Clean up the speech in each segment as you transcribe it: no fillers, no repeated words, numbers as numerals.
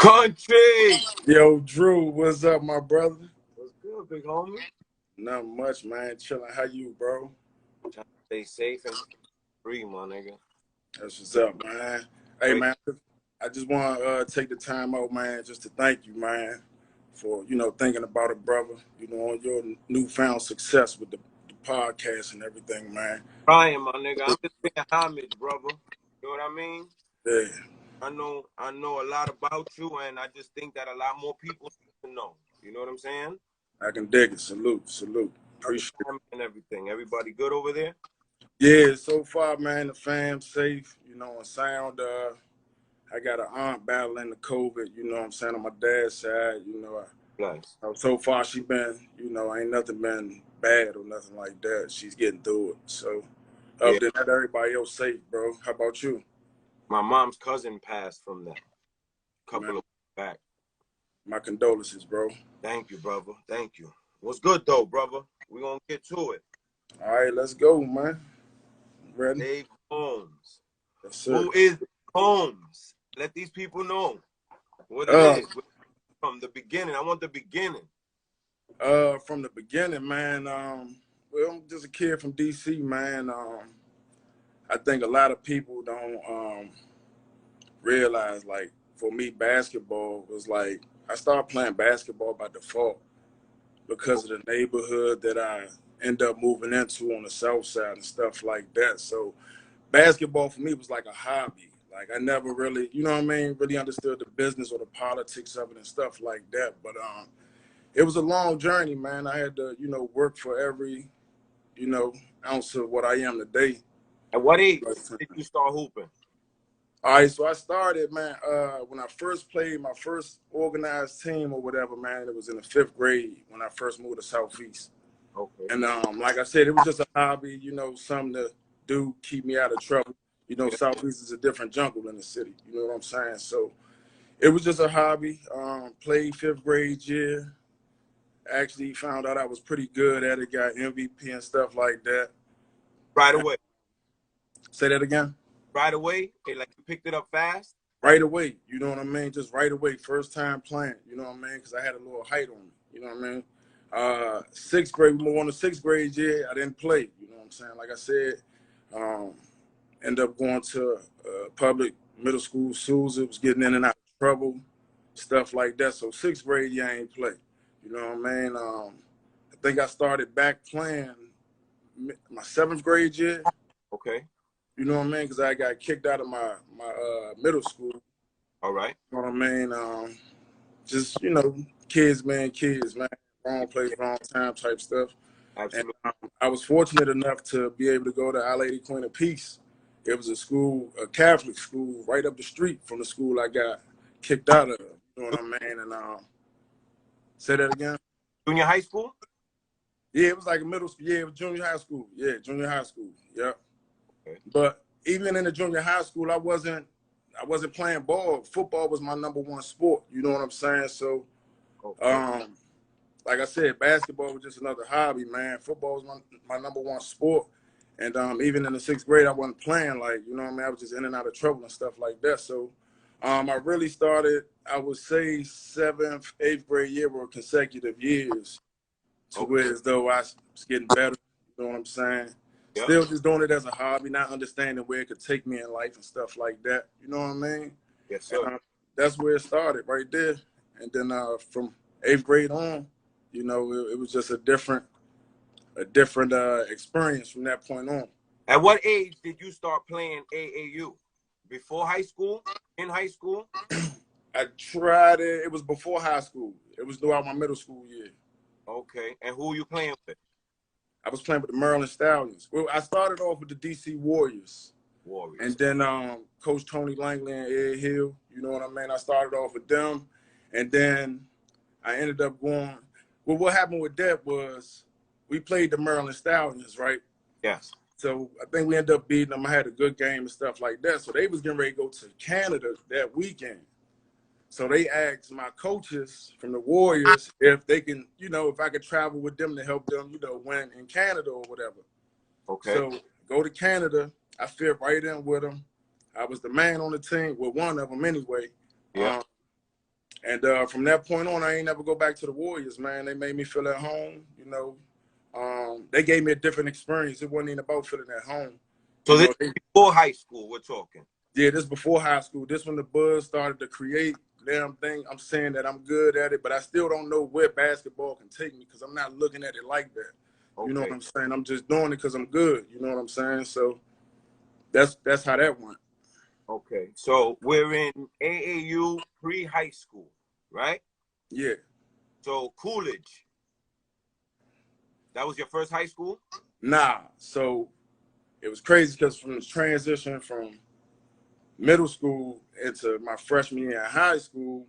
Country. Yo, Drew, what's up, my brother? What's good, big homie? Not much, man. Chilling. How you, bro? Trying to stay safe and free, my nigga. That's what's up, man. Hey, Great. man, I just want to take the time out, man, just to thank you, man, for, thinking about it, brother, on your newfound success with the podcast and everything, man. Trying, my nigga. I'm just paying homage, brother. You know what I mean? Yeah. I know a lot about you, and I just think that a lot more people need to know. You know what I'm saying? I can dig it. Salute. Appreciate it. And everything. Everybody good over there? Yeah, so far, man, the fam's safe, and sound. I got an aunt battling the COVID, I'm saying, on my dad's side, Bless. So far she been, ain't nothing been bad or nothing like that. She's getting through it. So other than that, everybody else safe, bro. How about you? My mom's cousin passed from that a couple of weeks back. My condolences, bro. Thank you, brother. Thank you. What's good, though, brother? We're going to get to it. All right, let's go, man. Ready? Dave Holmes. Yes, sir. Who is Holmes? Let these people know what it is. From the beginning. I want the beginning. From the beginning, man. Well, I'm just a kid from D.C., man. I think a lot of people don't realize, like, for me, basketball was like, I started playing basketball by default because of the neighborhood that I end up moving into on the south side and stuff like that. So basketball for me was like a hobby. Like I never really, really understood the business or the politics of it and stuff like that. But it was a long journey, man. I had to, work for every, ounce of what I am today. At what age did you start hooping? All right, so I started, man, when I first played my first organized team or whatever, man, it was in the 5th grade when I first moved to Southeast. Okay. And like I said, it was just a hobby, something to do, keep me out of trouble. Southeast is a different jungle than the city. You know what I'm saying? So it was just a hobby. Played 5th grade year. Actually found out I was pretty good at it. Got MVP and stuff like that. Right away. Say that again? Right away? Like you picked it up fast? Right away. You know what I mean? Just right away. First time playing. You know what I mean? Because I had a little height on me. You know what I mean? 6th grade, we moved on to 6th grade year. I didn't play. You know what I'm saying? Like I said, ended up going to public middle school. Sousa was getting in and out of trouble, stuff like that. So 6th grade year, I ain't play. You know what I mean? I think I started back playing my 7th grade year. Okay. You know what I mean? Because I got kicked out of my middle school. All right. You know what I mean? Just, kids, man. Wrong place, wrong time type stuff. Absolutely. And I was fortunate enough to be able to go to Our Lady Queen of Peace. It was a school, a Catholic school, right up the street from the school I got kicked out of. You know what I mean? And say that again? Junior high school? Yeah, it was like a middle school. Yeah, it was junior high school. Yeah, junior high school. Yeah. Okay. But even in the junior high school, I wasn't playing ball. Football was my number one sport. You know what I'm saying? So, okay. Like I said, basketball was just another hobby, man. Football was my number one sport. And even in the 6th grade, I wasn't playing, like, you know what I mean? I was just in and out of trouble and stuff like that. So I really started, I would say, 7th, 8th grade year were consecutive years to where as though I was getting better. You know what I'm saying? Yep. Still just doing it as a hobby, not understanding where it could take me in life and stuff like that. You know what I mean? Yes, sir. And, that's where it started, right there. And then from 8th grade on, it was just a different experience from that point on. At what age did you start playing AAU? Before high school? In high school? I tried it. It was before high school. It was throughout my middle school year. Okay. And who were you playing with? I was playing with the Maryland Stallions. Well, I started off with the D.C. Warriors. And then Coach Tony Langley and Ed Hill, you know what I mean? I started off with them. And then I ended up going. Well, what happened with that was we played the Maryland Stallions, right? Yes. So I think we ended up beating them. I had a good game and stuff like that. So they was getting ready to go to Canada that weekend. So they asked my coaches from the Warriors if they can, if I could travel with them to help them, win in Canada or whatever. Okay. So go to Canada. I fit right in with them. I was the man on the team, with one of them anyway. Yeah. And from that point on, I ain't never go back to the Warriors, man. They made me feel at home, you know. They gave me a different experience. It wasn't even about feeling at home. So this is before high school, we're talking. Yeah, this before high school. This when the buzz started to create damn thing. I'm saying that I'm good at it, but I still don't know where basketball can take me because I'm not looking at it like that. Okay. You know what I'm saying? I'm just doing it because I'm good. You know what I'm saying? So that's how that went. Okay. So we're in AAU pre-high school, right? Yeah. So Coolidge, that was your first high school? Nah. So it was crazy because from the transition from middle school into my freshman year in high school,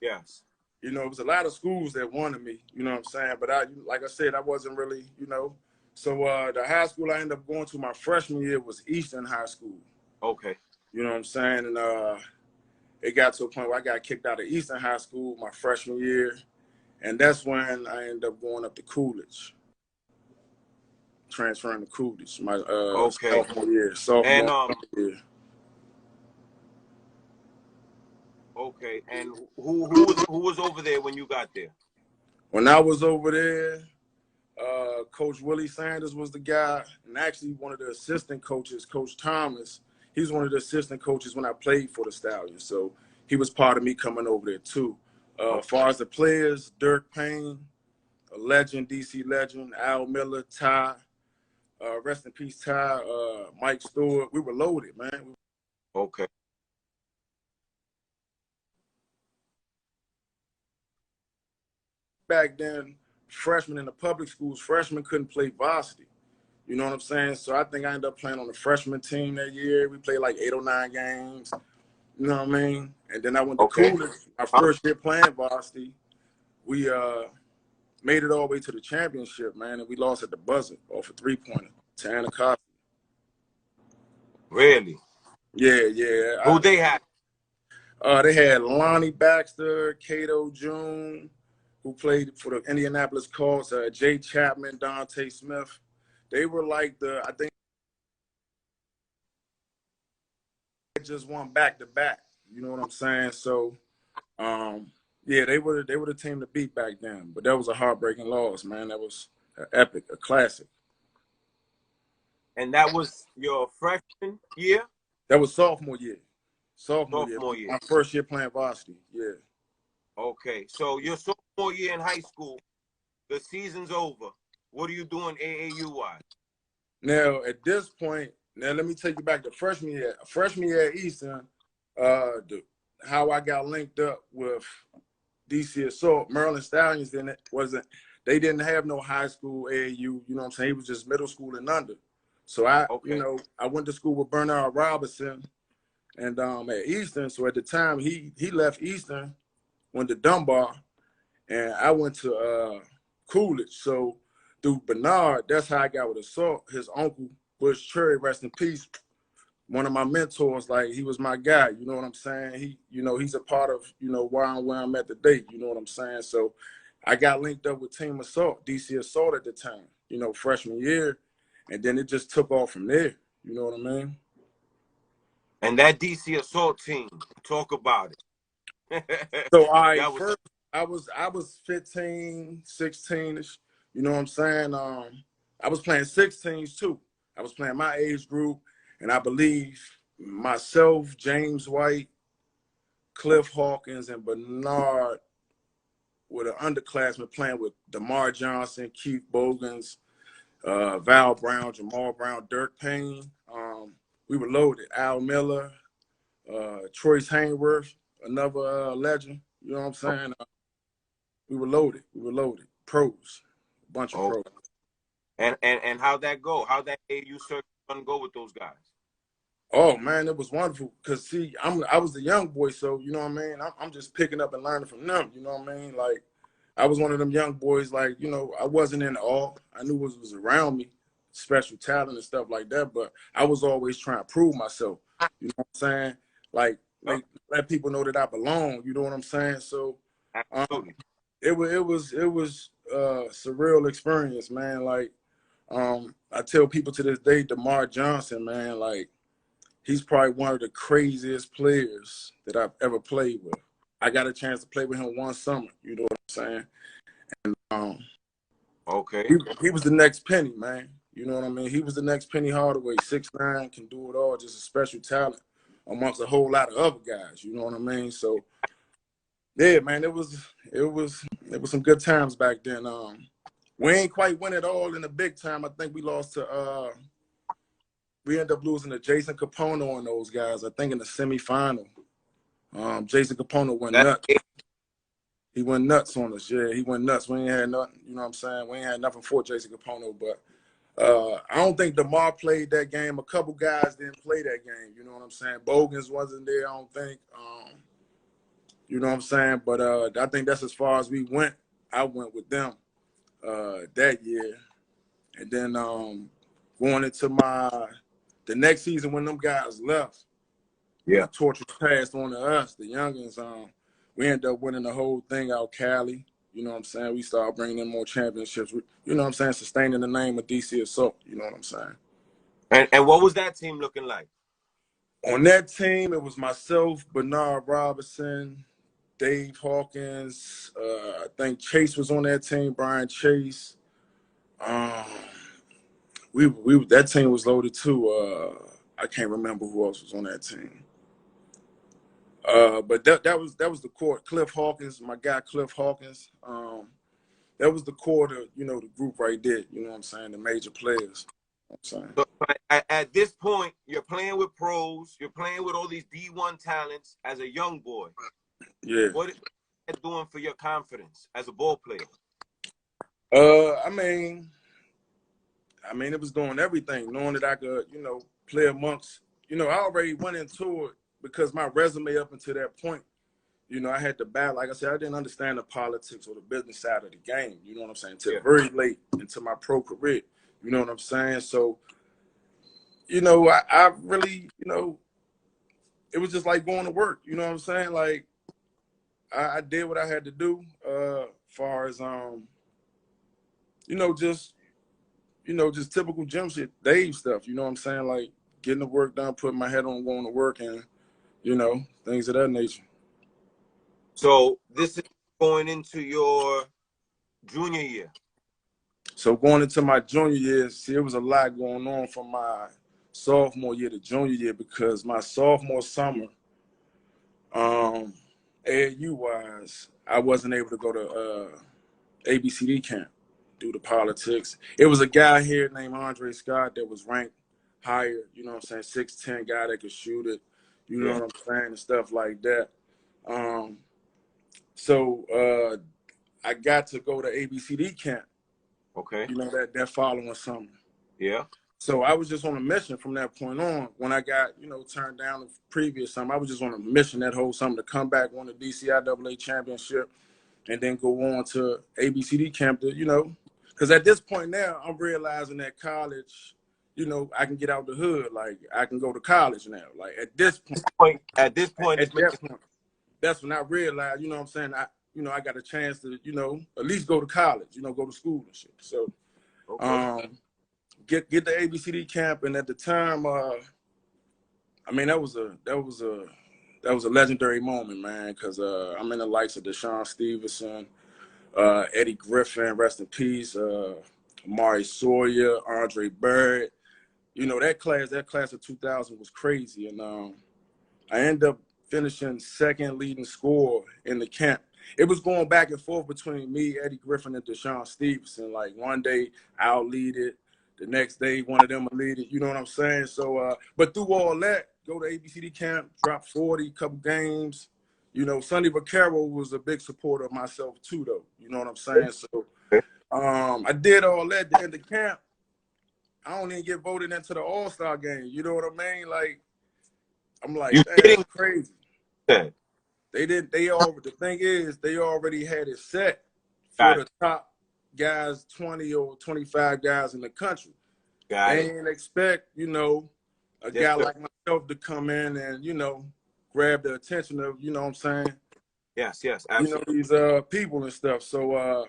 yes, you know, it was a lot of schools that wanted me, you know what I'm saying? But like I said, I wasn't really, you know. So the high school I ended up going to my freshman year was Eastern High School. Okay. You know what I'm saying? And it got to a point where I got kicked out of Eastern High School my freshman year. And that's when I ended up going up to Coolidge. Transferring to Coolidge, my sophomore year. Sophomore year. Okay, and who was over there when you got there? When I was over there, Coach Willie Sanders was the guy, and actually one of the assistant coaches, Coach Thomas, he's one of the assistant coaches when I played for the Stallions. So he was part of me coming over there too. As far as the players, Dirk Payne, a legend, DC legend, Al Miller, Ty, rest in peace, Ty, Mike Stewart. We were loaded, man. Okay. Back then, freshmen in the public schools, freshmen couldn't play varsity. You know what I'm saying? So I think I ended up playing on the freshman team that year. We played like 8 or 9 games. You know what I mean? And then I went to Coolidge. My first year playing varsity, we made it all the way to the championship, man, and we lost at the buzzer off a 3-pointer to Anacostia. Really? Yeah. Who they had? They had Lonnie Baxter, Cato June, who played for the Indianapolis Colts, Jay Chapman, Dante Smith. They were like I think they just won back-to-back. You know what I'm saying? So, yeah, they were the team to beat back then. But that was a heartbreaking loss, man. That was an epic, a classic. And that was your freshman year? That was sophomore year. Sophomore year. My first year playing varsity, yeah. Okay, so your sophomore year in high school, the season's over. What are you doing AAU-wise? Now, at this point, let me take you back to freshman year. Freshman year at Eastern, how I got linked up with DC Assault, Maryland Stallions, they didn't have no high school AAU, you know what I'm saying? He was just middle school and under. So you know, I went to school with Bernard Robinson and at Eastern. So at the time he left Eastern, went to Dunbar, and I went to Coolidge. So through Bernard, that's how I got with Assault. His uncle, Bush Cherry, rest in peace, one of my mentors, like he was my guy, you know what I'm saying? He's a part of, where I'm at today, you know what I'm saying? So I got linked up with Team Assault, DC Assault at the time, freshman year. And then it just took off from there. You know what I mean? And that DC Assault team, talk about it. So I was 15, 16-ish. You know what I'm saying? I was playing 16s too. I was playing my age group, and I believe myself, James White, Cliff Hawkins, and Bernard were the underclassmen playing with DeMar Johnson, Keith Bogans, Val Brown, Jamal Brown, Dirk Payne. We were loaded. Al Miller, Troyce Hayworth, another legend. You know what I'm saying? We were loaded. Pros, a bunch of pros. And how'd that go? How'd that AU circuit go with those guys? Oh man, it was wonderful. Cause see, I was the young boy, so you know what I mean. I'm just picking up and learning from them. You know what I mean? Like I was one of them young boys. Like I wasn't in awe. I knew what was around me, special talent and stuff like that. But I was always trying to prove myself. You know what I'm saying? Like let people know that I belong. You know what I'm saying? So it was a surreal experience, man. Like I tell people to this day, DeMar Johnson, man, like he's probably one of the craziest players that I've ever played with. I got a chance to play with him one summer. You know what I'm saying? And Okay. he was the next Penny, man. You know what I mean? He was the next Penny Hardaway. 6'9", can do it all. Just a special talent amongst a whole lot of other guys. You know what I mean? So yeah, man, it was some good times back then. We ain't quite win it all in the big time. I think we lost to we ended up losing to Jason Capono and those guys, I think in the semifinal. Jason Capono went nuts. He went nuts on us. Yeah, he went nuts. We ain't had nothing, you know what I'm saying? We ain't had nothing for Jason Capono, but I don't think DeMar played that game. A couple guys didn't play that game, you know what I'm saying? Bogans wasn't there, I don't think. You know what I'm saying? But I think that's as far as we went. I went with them that year. And then going into the next season when them guys left, when the torch was passed on to us, the youngins, we ended up winning the whole thing out Cali. You know what I'm saying? We started bringing in more championships. You know what I'm saying? Sustaining the name of DC Assault. You know what I'm saying? And what was that team looking like? On that team, it was myself, Bernard Robinson, Dave Hawkins. I think Chase was on that team, Brian Chase. That team was loaded too. I can't remember who else was on that team. But that was the core. Cliff Hawkins, my guy Cliff Hawkins. That was the core to, you know, the group right there. You know what I'm saying? The major players. You know what I'm saying? So at this point, you're playing with pros. You're playing with all these D1 talents as a young boy. Yeah. What is that doing for your confidence as a ball player? I mean, it was doing everything, knowing that I could, you know, play amongst, you know, I already went into it because my resume up until that point, you know, I had to battle. Like I said, I didn't understand the politics or the business side of the game. You know what I'm saying? Until very late into my pro career. You know what I'm saying? So, you know, I really, you know, it was just like going to work. You know what I'm saying? Like, I did what I had to do, far as, you know, just typical gym shit, Dave stuff. You know what I'm saying? Like getting the work done, putting my head on, going to work, and, you know, things of that nature. So this is going into your junior year. So going into my junior year, see, it was a lot going on from my sophomore year to junior year because my sophomore summer, AAU-wise, I wasn't able to go to ABCD camp due to politics. It was a guy here named Andre Scott that was ranked higher, you know what I'm saying, 6'10" guy that could shoot it, you know what I'm saying, and stuff like that. So I got to go to ABCD camp. Okay. You know, that following summer. Yeah. So I was just on a mission from that point on. When I got, you know, turned down the previous summer, I was just on a mission that whole summer to come back, win the DCIAA championship, and then go on to ABCD camp to, you know, because at this point now, I'm realizing that college, you know, I can get out the hood. Like, I can go to college now. Like, at this point, that's when I realized, you know what I'm saying, I got a chance to, you know, at least go to college, you know, go to school and shit. So, get the ABCD camp, and at the time, I mean, that was a legendary moment, man, because I'm in the likes of Deshaun Stevenson, Eddie Griffin, rest in peace, Amari Sawyer, Andre Barrett. You know, that class of 2000 was crazy, and I ended up finishing second leading scorer in the camp. It was going back and forth between me, Eddie Griffin, and Deshaun Stevenson. Like, one day I'll lead it, the next day one of them will lead it. You know what I'm saying? So, but through all that, go to ABCD camp, drop 40, couple games. You know, Sonny Vaccaro was a big supporter of myself too, though. You know what I'm saying? So, I did all that. At the end of camp, I don't even get voted into the All-Star game. You know what I mean? Like, I'm like, that's crazy. Yeah. The thing is, they already had it set for the top guys, 20 or 25 guys in the country. They didn't expect, you know, a guy like myself to come in and, you know, grab the attention of, you know what I'm saying? Yes, absolutely. You know, these people and stuff. So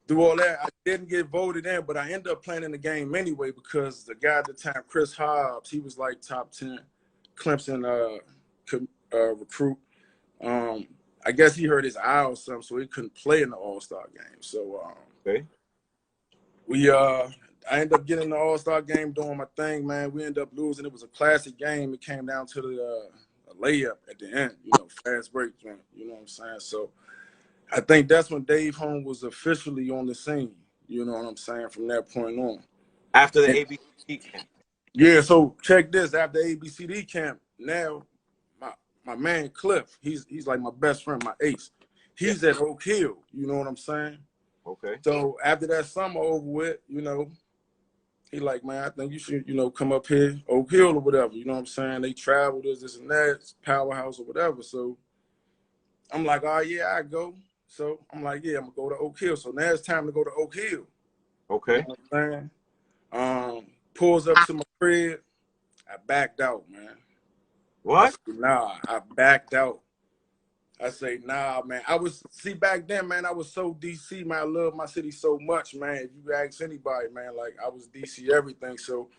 through all that, I didn't get voted in, but I ended up playing in the game anyway because the guy at the time, Chris Hobbs, he was like top 10 Clemson recruit. I guess he hurt his eye or something, so he couldn't play in the All-Star game. So Okay. I ended up getting in the All-Star game, doing my thing, man. We ended up losing. It was a classic game. It came down to the layup at the end, fast break, man. You know what I'm saying? So I think that's when Dave Holmes was officially on the scene. You know what I'm saying? From that point on. After the ABCD camp. Yeah, so check this. After ABCD camp, now my man Cliff, he's like my best friend, my ace. He's at Oak Hill. You know what I'm saying? Okay. So after that summer over with, he like, man, I think you should, come up here, Oak Hill or whatever. You know what I'm saying? They travel this and that, powerhouse or whatever. So I'm like, oh yeah, I go. So I'm like, yeah, I'm gonna go to Oak Hill. So now it's time to go to Oak Hill. Okay. You know what I'm saying? Pulls up to my crib. I backed out, man. What? I backed out. I say, nah, man. Back then, man, I was so DC, man. I love my city so much, man. If you ask anybody, man, like I was DC everything. So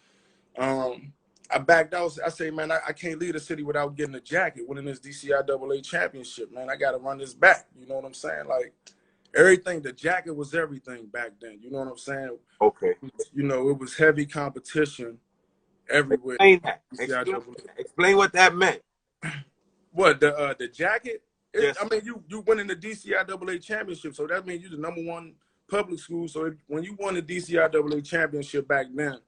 I backed out. I say, man, I can't leave the city without getting a jacket, winning this DCIAA championship, man. I got to run this back. You know what I'm saying? Like everything, the jacket was everything back then. You know what I'm saying? Okay. It was heavy competition everywhere. Explain that. Explain what that meant. What, the jacket? Yes. I mean, you winning the DCIAA championship, so that means you're the #1 public school. So when you won the DCIAA championship back then,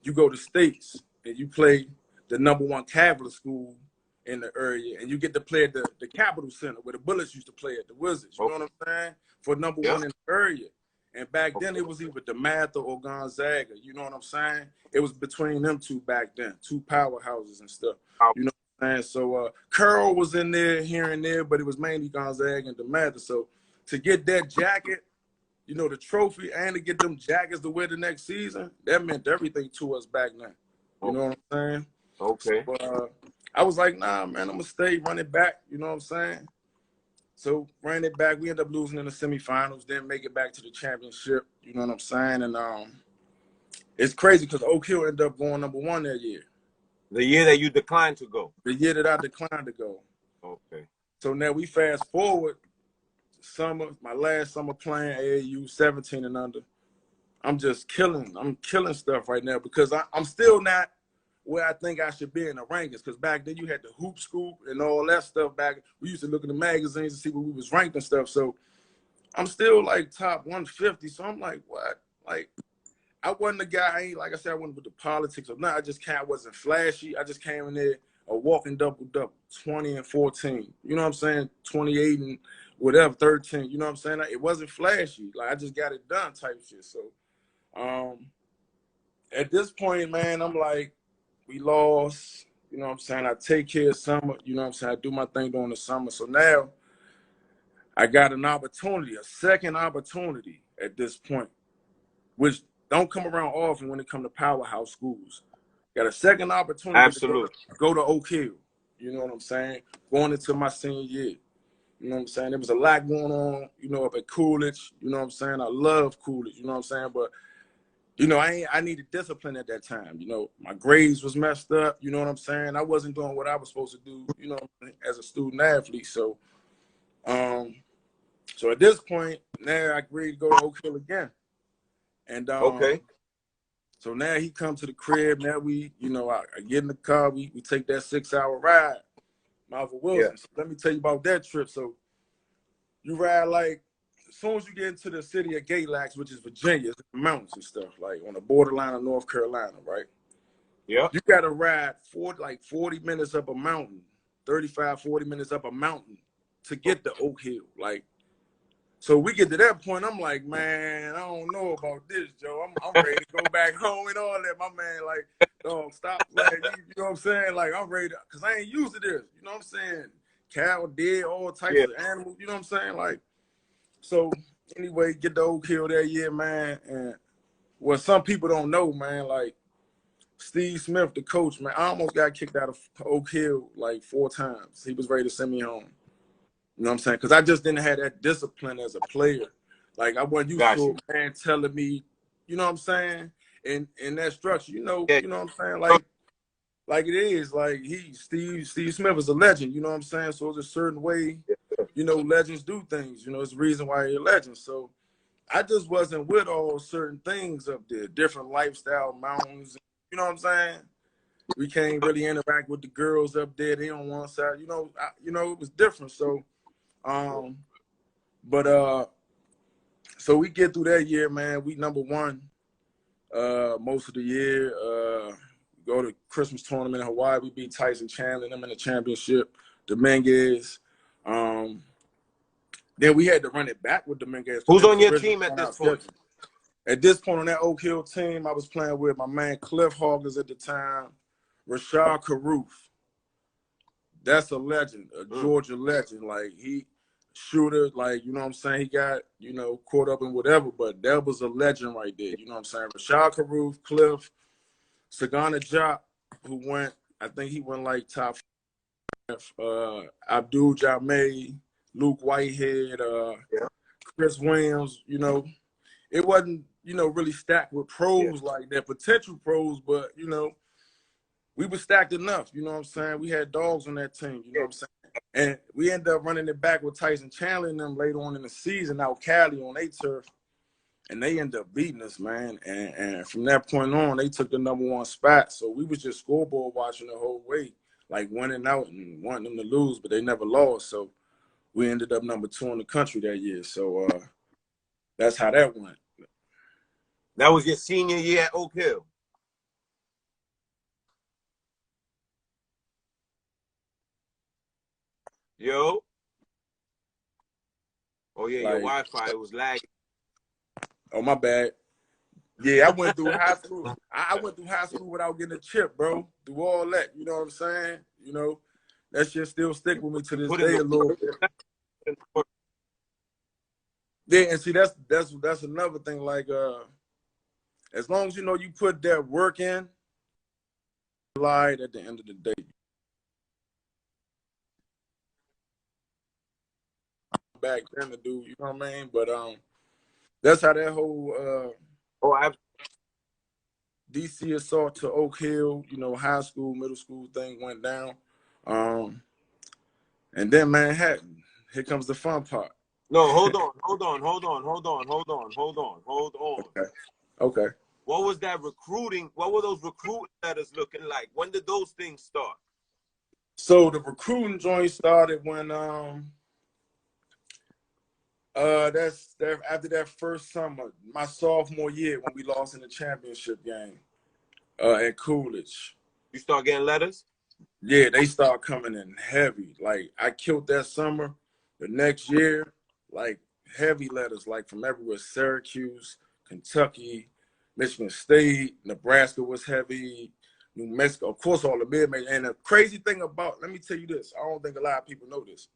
you go to states and you play the #1 Catholic school in the area, and you get to play at the Capitol Center where the Bullets used to play at, the Wizards. You know what I'm saying? For #1 in the area. And back then it was either DeMatha or Gonzaga. You know what I'm saying? It was between them two back then, two powerhouses and stuff. You know what I'm saying? So Curl was in there here and there, but it was mainly Gonzaga and DeMatha. So to get that jacket, the trophy, and to get them jackets to wear the next season, that meant everything to us back then. You know what I'm saying? Okay. So, I was like, nah, man, I'm going to stay, run it back. You know what I'm saying? So ran it back. We ended up losing in the semifinals, didn't make it back to the championship. You know what I'm saying? And it's crazy because Oak Hill ended up going #1 that year. The year that you declined to go. The year that I declined to go. Okay. So now we fast forward summer, my last summer playing AAU, 17 and under. I'm killing stuff right now because I'm still not where I think I should be in the rankings. Because back then you had the hoop scoop and all that stuff back. We used to look in the magazines to see where we was ranked and stuff. So I'm still like top 150. So I'm like, what? Like, I wasn't the guy. Like I said, I wasn't with the politics of nothing. I wasn't flashy. I just came in there a walking double-double, 20 and 14. You know what I'm saying? 28 and whatever, 13. You know what I'm saying? Like, it wasn't flashy. Like, I just got it done type shit. So at this point, man, I'm like, we lost. You know what I'm saying? I take care of summer. You know what I'm saying? I do my thing during the summer. So now I got an opportunity, a second opportunity at this point, which don't come around often when it comes to powerhouse schools. Got a second opportunity Absolutely. to go to Oak Hill. You know what I'm saying? Going into my senior year. You know what I'm saying? There was a lot going on, up at Coolidge. You know what I'm saying? I love Coolidge. You know what I'm saying? But, I needed discipline at that time. My grades was messed up. You know what I'm saying? I wasn't doing what I was supposed to do, as a student athlete. So, so at this point, now I agreed to go to Oak Hill again. And okay. So now he comes to the crib. Now we, I get in the car. We take that 6-hour ride, Malva Wilson. Yeah. So let me tell you about that trip. So you ride like, as soon as you get into the city of Gatelax, which is Virginia, it's the mountains and stuff, like on the borderline of North Carolina, right? Yeah. You got to ride 40 minutes up a mountain, 35, 40 minutes up a mountain to get to Oak Hill. Like, so we get to that point, I'm like, man, I don't know about this, Joe. I'm ready to go back home and all that. My man, like, dog, stop playing. You know what I'm saying? Like, I'm ready to, because I ain't used to this. You know what I'm saying? Cow, deer, all types of animals. You know what I'm saying? Like, so anyway, get to Oak Hill that year, man. And what some people don't know, man, like, Steve Smith, the coach, man, I almost got kicked out of Oak Hill like 4 times. He was ready to send me home. You know what I'm saying? Because I just didn't have that discipline as a player. Like, I wasn't used to a man telling me, you know what I'm saying? In that structure, you know what I'm saying? Like it is. Like Steve Smith is a legend, you know what I'm saying? So it's a certain way, you know, legends do things. You know, it's the reason why you're a legend. So I just wasn't with all certain things up there, different lifestyle mountains. You know what I'm saying? We can't really interact with the girls up there. They on one side. You know, it was different. So, but so we get through that year, man. We #1 most of the year. Go to Christmas tournament in Hawaii. We beat Tyson Chandler and them in the championship. Dominguez. Then we had to run it back with Dominguez. Who's on your team at this point? At this point on that Oak Hill team, I was playing with my man Cliff Hoggers at the time, Rashad Caruth. That's a legend, a Georgia legend. Like, he shooter, like, you know what I'm saying? He got, you know, caught up in whatever, but that was a legend right there. You know what I'm saying? Rashad Caruth, Cliff, Sagana Jop, who went, I think he went like top 5, Abdul Jameh, Luke Whitehead, Chris Williams. You know, it wasn't, you know, really stacked with pros like that, potential pros, but, you know, we were stacked enough. You know what I'm saying? We had dogs on that team. You know what I'm saying? And we ended up running it back with Tyson Chandler and them later on in the season out Cali on their turf. And they ended up beating us, man. And from that point on, they took the #1 spot. So we was just scoreboard watching the whole way, like winning out and wanting them to lose, but they never lost. So we ended up #2 in the country that year. So that's how that went. That was your senior year at Oak Hill. Yo. Oh, yeah, like, your Wi-Fi was lagging. Oh, my bad. Yeah, I went through high school. I went through high school without getting a chip, bro. Through all that, you know what I'm saying? You know, that shit still stick with me to this day a little bit. Yeah, and see, that's another thing. Like, as long as you know you put that work in, lied at the end of the day. Back then to do, you know what I mean? But that's how that whole DC assault to Oak Hill, you know, high school, middle school thing went down. And then Manhattan. Here comes the fun part. No, hold on. Okay. What was that recruiting? What were those recruiting letters looking like? When did those things start? So the recruiting joint started when that's after that first summer, my sophomore year, when we lost in the championship game at Coolidge. You start getting letters? Yeah, they start coming in heavy. Like, I killed that summer. The next year, like, heavy letters, like from everywhere. Syracuse, Kentucky, Michigan State, Nebraska was heavy, New Mexico, of course, all the mid-major. And the crazy thing about, let me tell you this, I don't think a lot of people know this.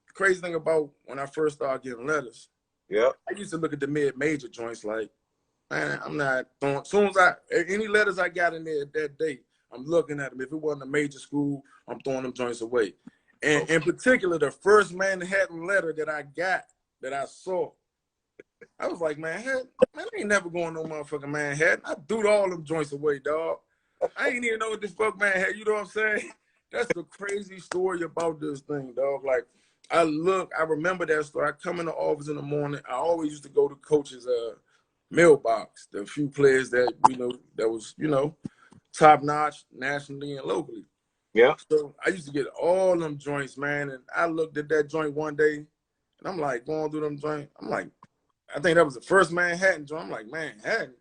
The crazy thing about when I first started getting letters, I used to look at the mid-major joints like, man, I'm not throwing, as soon as any letters I got in there that day, I'm looking at them. If it wasn't a major school, I'm throwing them joints away. And in particular, the first Manhattan letter that I got, that I saw, I was like, man, I ain't never going no motherfucking Manhattan. I threw all them joints away, dog. I ain't even know what the fuck Manhattan, you know what I'm saying? That's the crazy story about this thing, dog. Like, I remember that story. I come in the office in the morning. I always used to go to coach's mailbox. The few players that, you know, that was, you know, top notch nationally and locally. Yeah. So I used to get all them joints, man. And I looked at that joint one day and I'm like, going through them joints. I'm like, I think that was the first Manhattan joint. I'm like, Manhattan?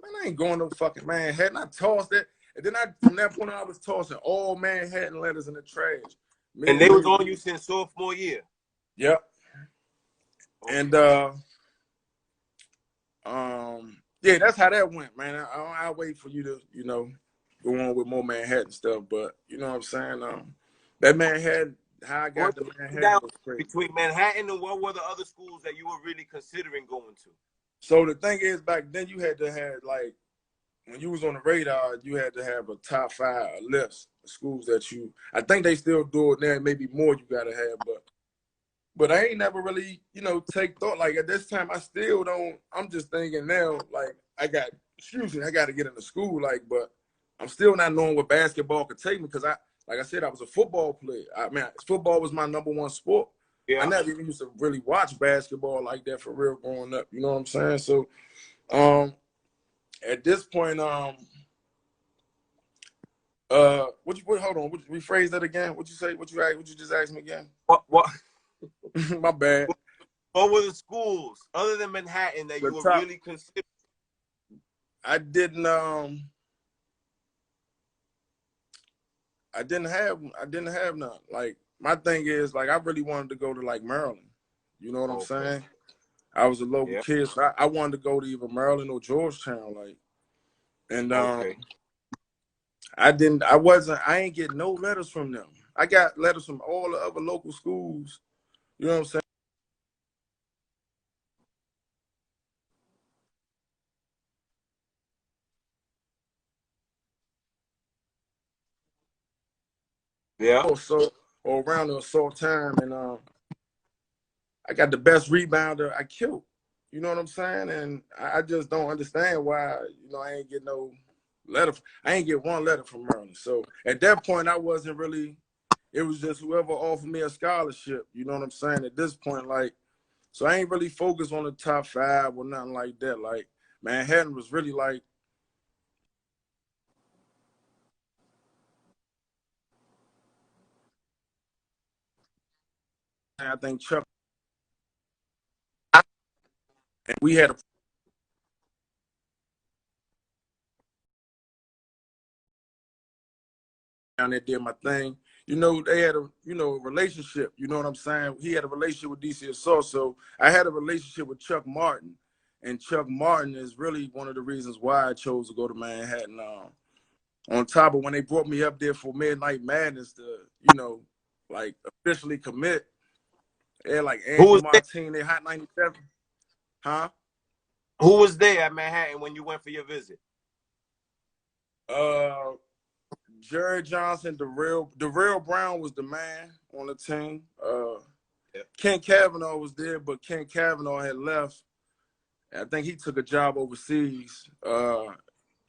Man, I ain't going no fucking Manhattan. I tossed it. And then from that point on, I was tossing all Manhattan letters in the trash. And they was on you since sophomore year? Yep. And yeah, that's how that went, man. I'll wait for you to, you know, go on with more Manhattan stuff, but you know what I'm saying? That Manhattan, how I got to Manhattan was crazy. Between Manhattan and what were the other schools that you were really considering going to? So the thing is, back then you had to have, like, when you was on the radar, you had to have a top 5 list of schools that I think they still do it now, maybe more you gotta have, but I ain't never really, you know, take thought. Like, at this time, I still don't, I'm just thinking now, like, I got to get into school, like, but I'm still not knowing what basketball could take me because like I said, I was a football player. I mean, football was my #1 sport. I Yeah. never even used to really watch basketball like that for real growing up. You know what I'm saying? So at this point, hold on, would you rephrase that again? What you say? What you just asked me again? What My bad. what were the schools other than Manhattan that The you were top, really considering? I didn't I didn't have none. Like my thing is like I really wanted to go to like Maryland. You know what I'm Okay. saying? I was a local Yeah. kid, so I wanted to go to either Maryland or Georgetown, like, and Okay. I ain't get no letters from them. I got letters from all the other local schools. You know what I'm saying? Yeah. So or around the assault time, and I got the best rebounder. I killed. You know what I'm saying? And I just don't understand why, I ain't get no letter. I ain't get one letter from Maryland. So at that point, I wasn't really, it was just whoever offered me a scholarship. You know what I'm saying? At this point, like, so I ain't really focused on the top 5 or nothing like that. Like, Manhattan was really like, I think Chuck, and we had a down there did my thing. They had a relationship. You know what I'm saying? He had a relationship with DC Assault, so I had a relationship with Chuck Martin, and Chuck Martin is really one of the reasons why I chose to go to Manhattan. On top of when they brought me up there for Midnight Madness to, like officially commit, they had like Who Angie was there? Martin, they Hot 97, huh? Who was there at Manhattan when you went for your visit? Uh, Jerry Johnson, Darrell Brown was the man on the team. Yeah. Ken Kavanaugh was there, but Ken Kavanaugh had left. I think he took a job overseas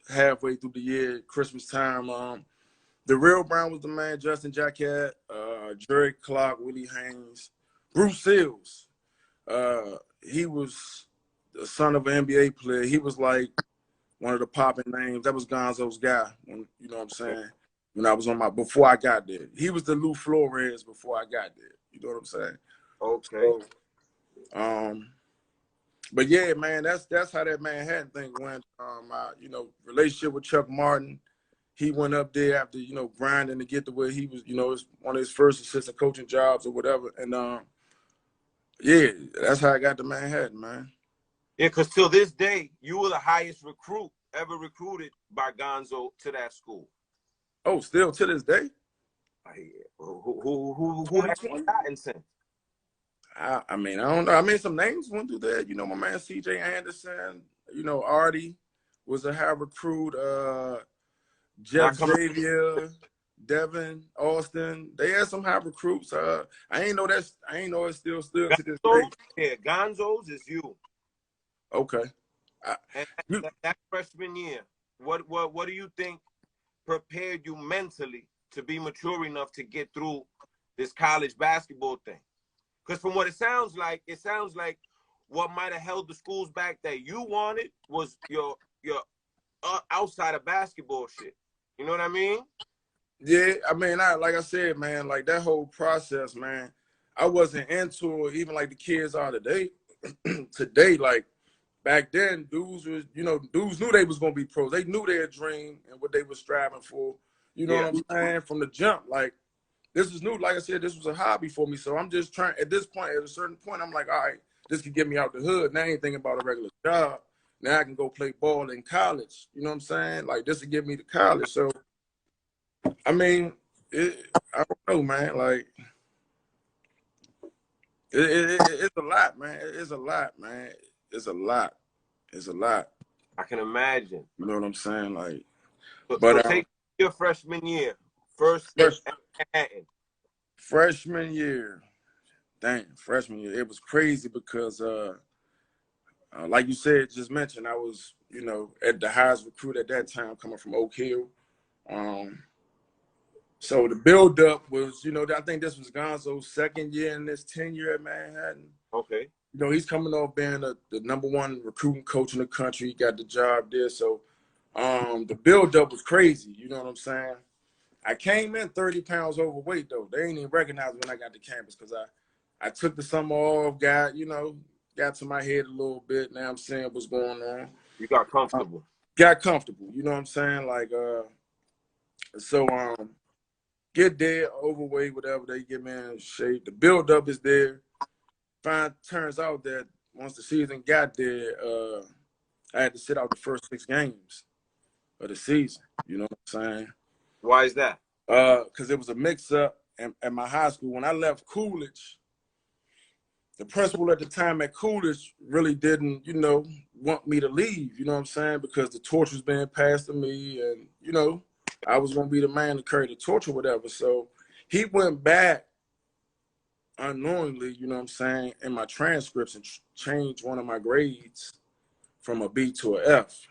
halfway through the year, Christmas time. The real Brown was the man, Justin Jacquet, Jerry Clark, Willie Haynes, Bruce Seals. He was the son of an NBA player. He was like one of the popping names. That was Gonzo's guy, you know what I'm Okay. saying? When I was before I got there. He was the Lou Flores before I got there. You know what I'm saying? Okay. So, but yeah, man, that's how that Manhattan thing went. My, relationship with Chuck Martin, he went up there after, grinding to get to where he was, it's one of his first assistant coaching jobs or whatever. And yeah, that's how I got to Manhattan, man. Yeah, because till this day, you were the highest recruit ever recruited by Gonzo to that school. Oh, still to this day? Who has 2020? gotten since? I mean, I don't know. I mean, some names went through there. My man C.J. Anderson, Artie was a high recruit. Jeff Xavier, Devin, Austin. They had some high recruits. I ain't know it's still to this day. Yeah, Gonzo's is you. Okay. And that freshman year, what do you think prepared you mentally to be mature enough to get through this college basketball thing? Because from what it sounds like what might have held the schools back that you wanted was your outside of basketball shit. You know what I mean? Yeah, I mean, like I said, man, like that whole process, man, I wasn't into it, even like the kids are today. Today, like back then, dudes knew they was gonna be pros. They knew their dream and what they were striving for. You know Yeah. what I'm saying? From the jump, like this was new. Like I said, this was a hobby for me. So I'm just trying. At this point, at a certain point, I'm like, all right, this could get me out the hood. Now I ain't thinking about a regular job. Now I can go play ball in college. You know what I'm saying? Like this would get me to college. So I mean, I don't know, man. Like it's a lot, man. It's a lot, man. It's a lot. It's a lot. I can imagine. You know what I'm saying? Like, So but take your freshman year, first fresh, at Manhattan. freshman year, dang, freshman year, it was crazy because like you said, just mentioned, I was, at the highest recruit at that time, coming from Oak Hill. So the buildup was, you know, I think this was Gonzo's second year in this tenure at Manhattan. Okay. You know, he's coming off being the #1 recruiting coach in the country. He got the job there. So the buildup was crazy. You know what I'm saying? I came in 30 pounds overweight, though. They ain't even recognize when I got to campus because I took the summer off, got to my head a little bit. Now I'm seeing what's going on. You got comfortable. Got comfortable. You know what I'm saying? Like, get there, overweight, whatever, they get me in shape. The buildup is there. Turns out that once the season got there, I had to sit out the first 6 games of the season. You know what I'm saying? Why is that? Because it was a mix-up at my high school. When I left Coolidge, the principal at the time at Coolidge really didn't, you know, want me to leave. You know what I'm saying? Because the torch was being passed to me, and you know, I was gonna be the man to carry the torch or whatever. So he went back unknowingly, you know what I'm saying, in my transcripts and changed one of my grades from a B to a F.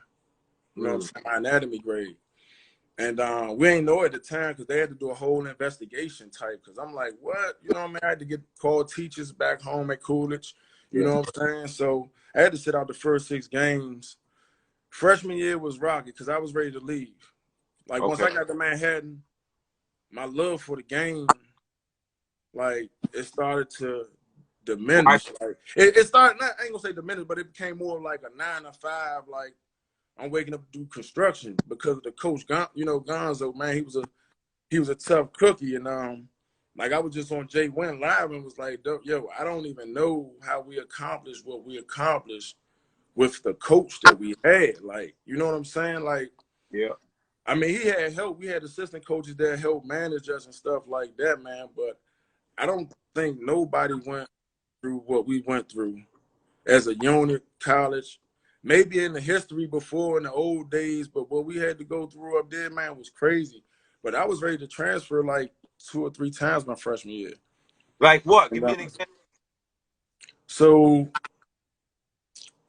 You know what I'm saying? My anatomy grade. And we ain't know at the time because they had to do a whole investigation type. Because I'm like, what? You know what I mean? I had to call teachers back home at Coolidge. You know what I'm saying? So I had to sit out the first 6 games. Freshman year was rocky because I was ready to leave. Like, once I got to Manhattan, my love for the game, like, it started to diminish. Like, it started, I ain't gonna say diminish, but it became more like a 9 to 5, like, I'm waking up to do construction because of the coach, you know, Gonzo, man, he was a tough cookie. And like I was just on Jay Wynn Live and was like, yo, I don't even know how we accomplished what we accomplished with the coach that we had. Like, you know what I'm saying? Like, yeah. I mean, he had help. We had assistant coaches that helped manage us and stuff like that, man. But I don't think nobody went through what we went through as a unit, college. Maybe in the history before in the old days, but what we had to go through up there, man, was crazy. But I was ready to transfer like 2 or 3 times my freshman year. Like what? Give me an example. So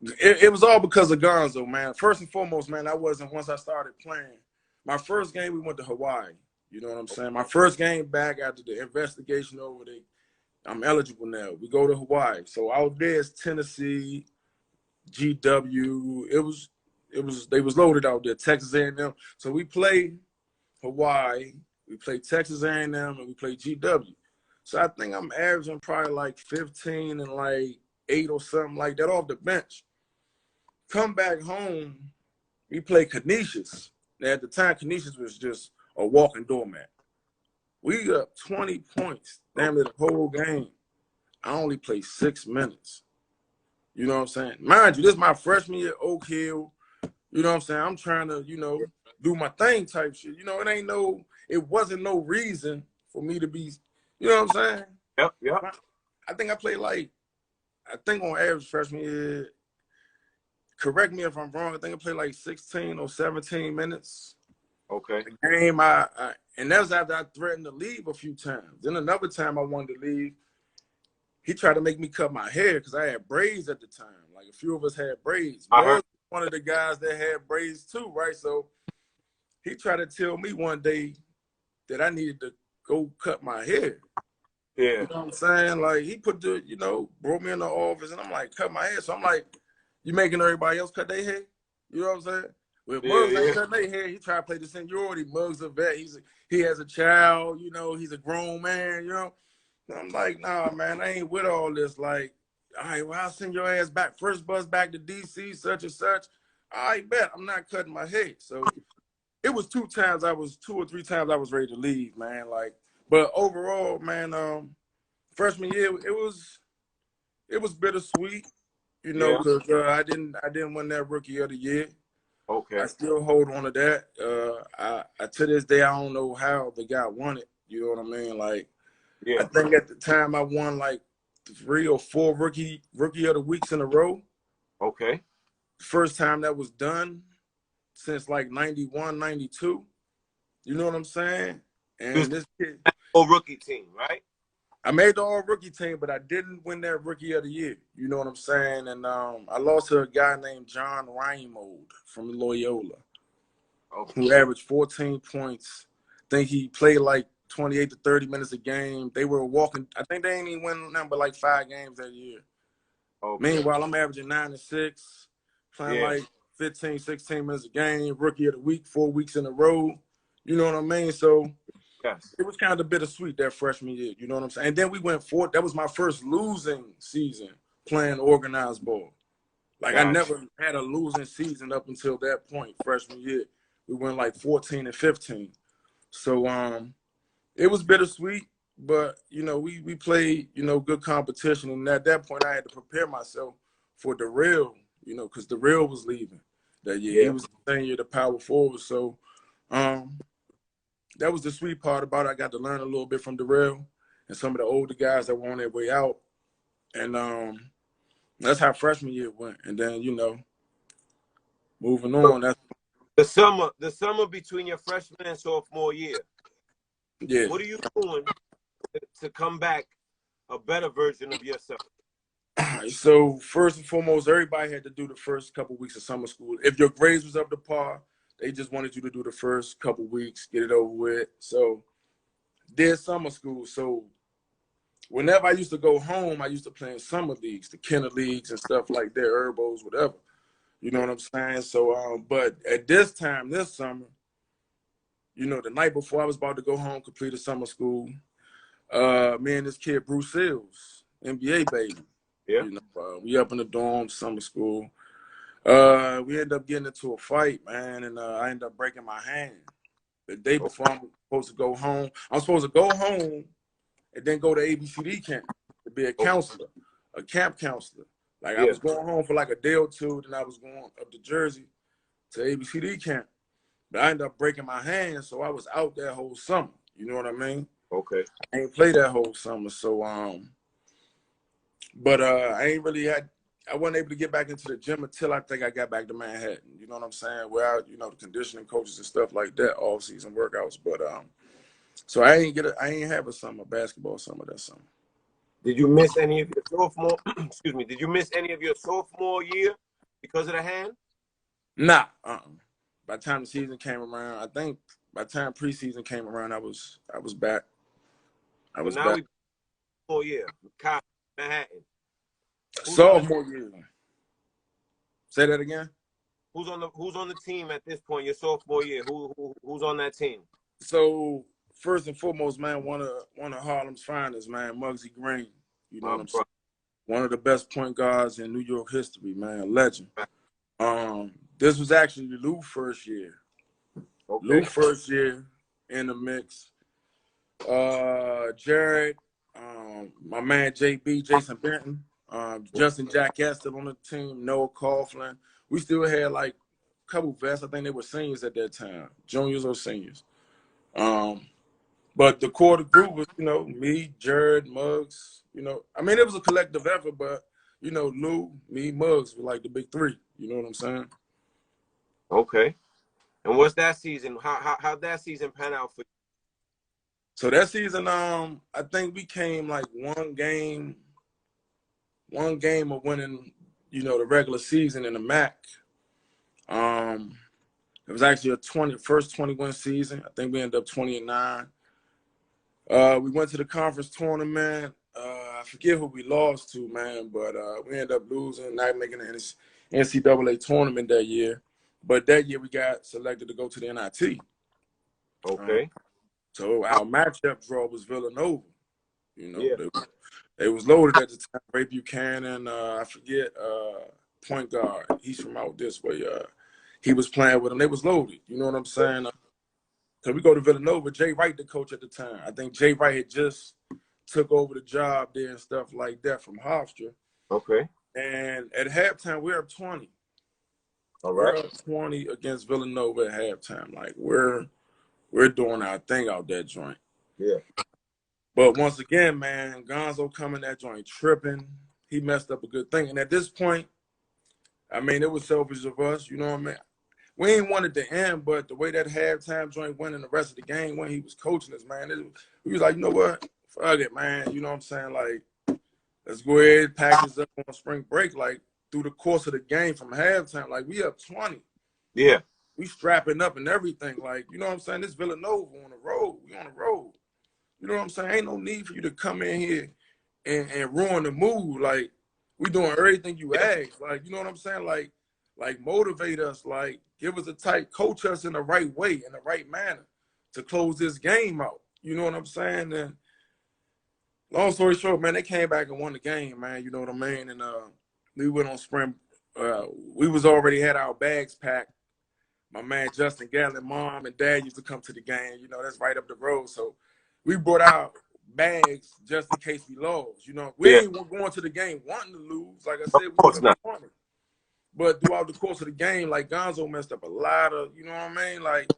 it was all because of Gonzo, man. First and foremost, man, once I started playing, my first game, we went to Hawaii. You know what I'm saying? My first game back after the investigation over there, I'm eligible now. We go to Hawaii. So out there is Tennessee, GW. They was loaded out there, Texas A&M. So we play Hawaii, we play Texas A&M, and we play GW. So I think I'm averaging probably like 15 and like 8 or something like that off the bench. Come back home, we play Canisius. Now at the time, Canisius was just a walking doormat. We got 20 points, damn it, the whole game. I only played 6 minutes. You know what I'm saying? Mind you, this is my freshman year at Oak Hill. You know what I'm saying? I'm trying to, you know, do my thing type shit. You know, it wasn't no reason for me to be, you know what I'm saying? Yep. I think I played on average freshman year, correct me if I'm wrong, I think I played like 16 or 17 minutes. Okay. The game, and that was after I threatened to leave a few times. Then another time I wanted to leave, he tried to make me cut my hair because I had braids at the time. Like a few of us had braids. Muggs was one of the guys that had braids too, right? So he tried to tell me one day that I needed to go cut my hair. Yeah. You know what I'm saying? Like he brought me in the office and I'm like, cut my hair. So I'm like, you making everybody else cut their hair? You know what I'm saying? Well, Muggs ain't cutting their hair. He tried to play the seniority. Muggs a vet. He has a child, you know, he's a grown man, you know. I'm like, nah, man, I ain't with all this. Like, all right, well, I'll send your ass back, first bus back to D.C., such and such. I bet I'm not cutting my hair. So it was 2 or 3 times I was ready to leave, man. Like, but overall, man, freshman year, it was bittersweet, you know, because I didn't win that rookie of the year. Okay. I still hold on to that. I to this day, I don't know how the guy won it. You know what I mean? Like, yeah. I think at the time I won like 3 or 4 rookie of the weeks in a row. Okay. First time that was done since like 91, 92. You know what I'm saying? And this kid, all rookie team, right? I made the all rookie team, but I didn't win that rookie of the year. You know what I'm saying? And I lost to a guy named John Reimold from Loyola, who averaged 14 points. I think he played like 28 to 30 minutes a game. They were walking. I think they ain't even win nothing but like 5 games that year. Okay. Meanwhile, I'm averaging 9 and 6, playing like 15, 16 minutes a game, rookie of the week, 4 weeks in a row. You know what I mean? So yes, it was kind of bittersweet that freshman year. You know what I'm saying? And then we went forward. That was my first losing season playing organized ball. Like I never had a losing season up until that point, freshman year. We went like 14 and 15. So it was bittersweet, but you know, we played, you know, good competition. And at that point I had to prepare myself for the real, you know, because the real was leaving that year. Yeah. He was the same year, the power forward. So that was the sweet part about it. I got to learn a little bit from Darrell and some of the older guys that were on their way out. And that's how freshman year went. And then, you know, moving on. That's The summer between your freshman and sophomore year. yeah. What are you doing to come back a better version of yourself? So first and foremost, everybody had to do the first couple weeks of summer school. If your grades was up to par, they just wanted you to do the first couple weeks, get it over with. So did summer school. So whenever I used to go home, I used to play in summer leagues, the Kenner leagues and stuff like that, Herbos, whatever. You know what I'm saying? So, but at this time, this summer, you know, the night before I was about to go home, complete a summer school, me and this kid, Bruce Sills, NBA baby. Yeah. You know, we up in the dorm, summer school. We ended up getting into a fight, man, and I ended up breaking my hand. The day before I'm supposed to go home, I'm supposed to go home and then go to ABCD camp to be a counselor, a camp counselor. Like I was going home for like a day or two, then I was going up to Jersey to ABCD camp. But I ended up breaking my hand, so I was out that whole summer. You know what I mean? Okay. I ain't played that whole summer, so but I ain't really I wasn't able to get back into the gym until I think I got back to Manhattan. You know what I'm saying? Where you know, the conditioning coaches and stuff like that, all season workouts. But so I ain't have a summer basketball summer that summer. Did you miss any of your sophomore? Excuse me. Did you miss any of your sophomore year because of the hand? Nah. By the time the season came around, I think by the time preseason came around, I was back. I was now back. we 4 year, Manhattan. Sophomore year. Say that again. Who's on the team at this point? Your sophomore year. Who's on that team? So first and foremost, man, one of Harlem's finest, man, Muggsy Green. You know what I'm saying? One of the best point guards in New York history, man, legend. This was actually Lou's first year. Okay. Lou's first year in the mix. Jared, my man JB, Jason Benton, Justin Jacquet still on the team, Noah Coughlin. We still had like a couple vets. I think they were seniors at that time, juniors or seniors. But the core of the group was, you know, me, Jared, Muggs. You know, I mean, it was a collective effort, but, you know, Lou, me, Muggs were like the big three. You know what I'm saying? Okay. And what's that season? How'd that season pan out for you? So that season, I think we came like one game of winning, you know, the regular season in the MAC. It was actually a first 21 season. I think we ended up 20-9. We went to the conference tournament. I forget who we lost to, man, but we ended up losing, not making the NCAA tournament that year. But that year we got selected to go to the NIT. Okay. So our matchup draw was Villanova. You know, they was loaded at the time. Ray Buchanan, I forget, point guard. He's from out this way. He was playing with them. They was loaded. You know what I'm saying? So we go to Villanova. Jay Wright, the coach at the time. I think Jay Wright had just took over the job there and stuff like that from Hofstra. Okay. And at halftime, we're up 20. All right. We're up 20 against Villanova at halftime. Like we're doing our thing out that joint. Yeah. But once again, man, Gonzo coming that joint tripping. He messed up a good thing. And at this point, I mean, it was selfish of us. You know what I mean? We ain't wanted to end, but the way that halftime joint went in the rest of the game when he was coaching us, man, he was like, you know what? Fuck it, man. You know what I'm saying? Like, let's go ahead, pack this up on spring break. Like, through the course of the game from halftime, like, we up 20. Yeah. We strapping up and everything. Like, you know what I'm saying? This Villanova on the road. We on the road. You know what I'm saying? Ain't no need for you to come in here and ruin the mood. Like, we doing everything you ask. Like, you know what I'm saying? Like motivate us, like give us a tight, coach us in the right way, in the right manner to close this game out. You know what I'm saying? And long story short, man, they came back and won the game, man. You know what I mean? And we went on spring. We was already had our bags packed. My man Justin Gallon, mom and dad used to come to the game. You know, that's right up the road. So we brought our bags just in case we lost. You know, we Yeah. ain't going to the game wanting to lose. Like I Of said, we course went not. wanted. But throughout the course of the game, like Gonzo messed up a lot of, you know what I mean? Like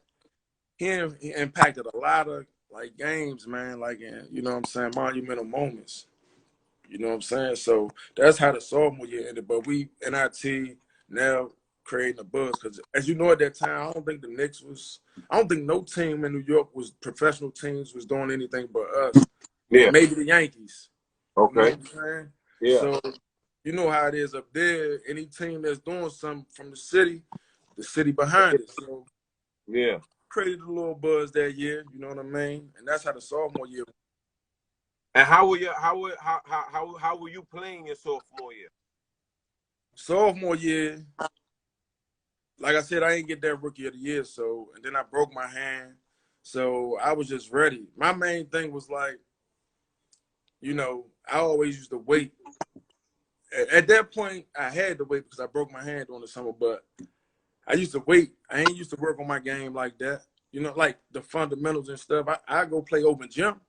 he impacted a lot of like games, man. Like in, you know what I'm saying, monumental moments. You know what I'm saying? So that's how the sophomore year ended. But we NIT now creating a buzz because, as you know, at that time, I don't think the Knicks was. I don't think no team in New York was professional teams was doing anything but us, Yeah. and maybe the Yankees. You know Okay. what I'm saying? Yeah. So you know how it is up there. Any team that's doing something from the city behind it. So Yeah. created a little buzz that year. You know what I mean? And that's how the sophomore year. And how were you playing your sophomore year? Sophomore year. Like I said, I didn't get that rookie of the year, so and then I broke my hand. So I was just ready. My main thing was like, you know, I always used to wait. At that point, I had to wait because I broke my hand during the summer, but I used to wait. I ain't used to work on my game like that. You know, like the fundamentals and stuff. I go play open gym.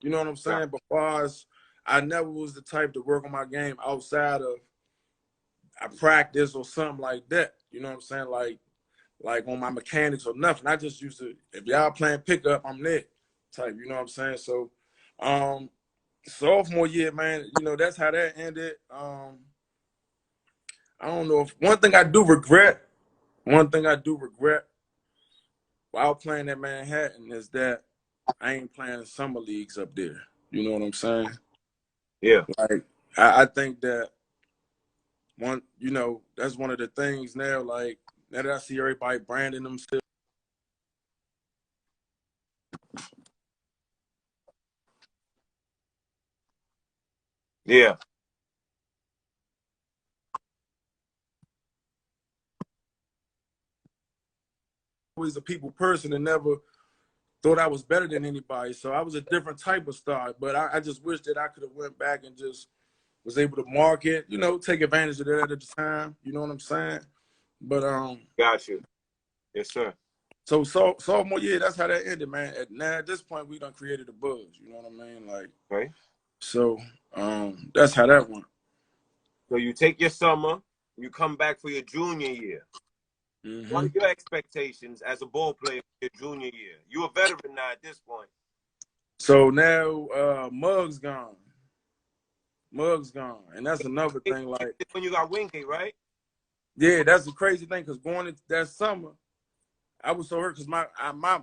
You know what I'm Yeah. saying? But far as I never was the type to work on my game outside of I practice or something like that. You know what I'm saying? Like on my mechanics or nothing. I just used to, if y'all playing pickup, I'm there type, you know what I'm saying? So sophomore year, man, you know, that's how that ended. I don't know if one thing I do regret while playing at Manhattan is that I ain't playing summer leagues up there. You know what I'm saying? Yeah. Like I think that you know, that's one of the things now, like now that I see everybody branding themselves. Yeah. Always a people person and never thought I was better than anybody. So I was a different type of star. But I just wish that I could have went back and just was able to market, you know, take advantage of that at the time. You know what I'm saying? But Got you. Yes, sir. so sophomore year, that's how that ended, man. Now at this point we done created a buzz, you know what I mean? Like Okay. so that's how that went. So you take your summer, you come back for your junior year. What Mm-hmm. are your expectations as a ball player for your junior year? You're a veteran now at this point. So now Mug's gone. Mug's gone. And that's another thing, like, When you got Wingate, right? yeah, that's the crazy thing, because going into that summer, I was so hurt because my